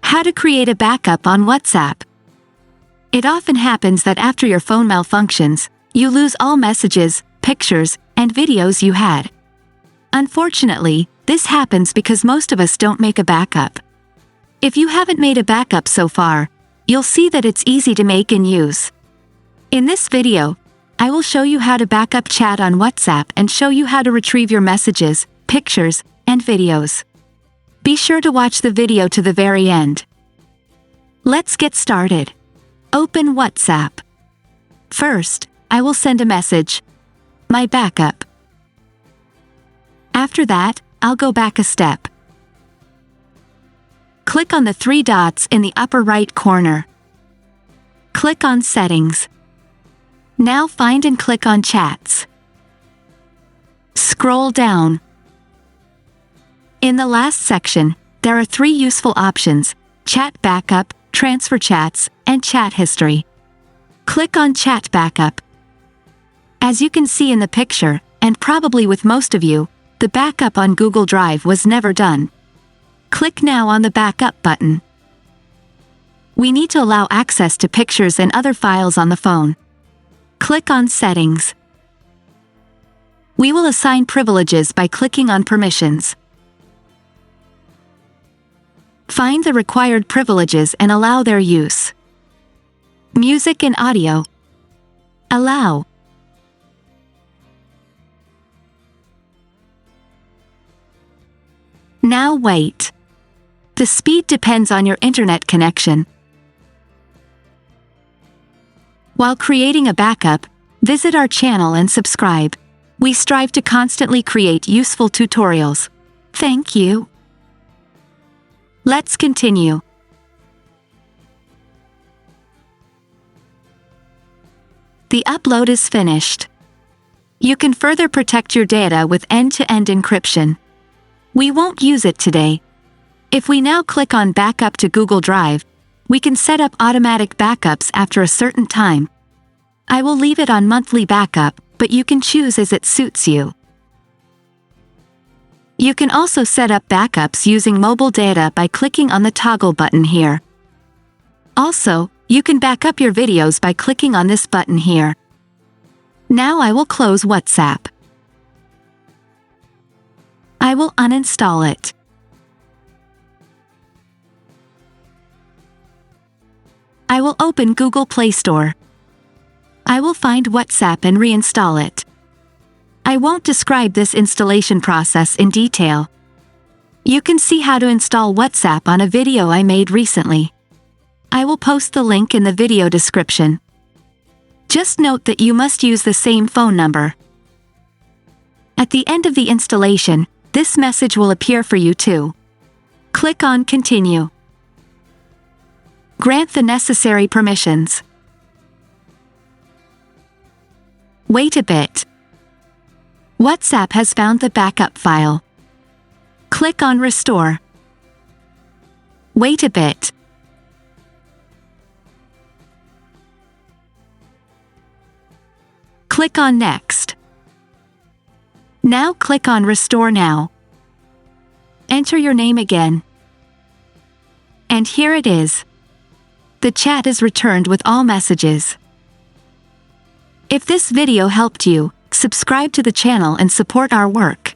How to create a backup on WhatsApp. It often happens that after your phone malfunctions, you lose all messages, pictures, and videos you had. Unfortunately, this happens because most of us don't make a backup. If you haven't made a backup so far, you'll see that it's easy to make and use. In this video, I will show you how to backup chat on WhatsApp and show you how to retrieve your messages, pictures, and videos. Be sure to watch the video to the very end. Let's get started. Open WhatsApp. First, I will send a message. My backup. After that, I'll go back a step. Click on the three dots in the upper right corner. Click on Settings. Now find and click on Chats. Scroll down. In the last section, there are three useful options: Chat Backup, Transfer Chats, and Chat History. Click on Chat Backup. As you can see in the picture, and probably with most of you, the backup on Google Drive was never done. Click now on the Backup button. We need to allow access to pictures and other files on the phone. Click on Settings. We will assign privileges by clicking on Permissions. Find the required privileges and allow their use. Music and audio. Allow. Now wait. The speed depends on your internet connection. While creating a backup, visit our channel and subscribe. We strive to constantly create useful tutorials. Thank you. Let's continue. The upload is finished. You can further protect your data with end-to-end encryption. We won't use it today. If we now click on Backup to Google Drive, we can set up automatic backups after a certain time. I will leave it on monthly backup, but you can choose as it suits you. You can also set up backups using mobile data by clicking on the toggle button here. Also, you can back up your videos by clicking on this button here. Now I will close WhatsApp. I will uninstall it. I will open Google Play Store. I will find WhatsApp and reinstall it. I won't describe this installation process in detail. You can see how to install WhatsApp on a video I made recently. I will post the link in the video description. Just note that you must use the same phone number. At the end of the installation, this message will appear for you too. Click on Continue. Grant the necessary permissions. Wait a bit. WhatsApp has found the backup file. Click on Restore. Wait a bit. Click on Next. Now click on Restore Now. Enter your name again. And here it is. The chat is returned with all messages. If this video helped you, subscribe to the channel and support our work.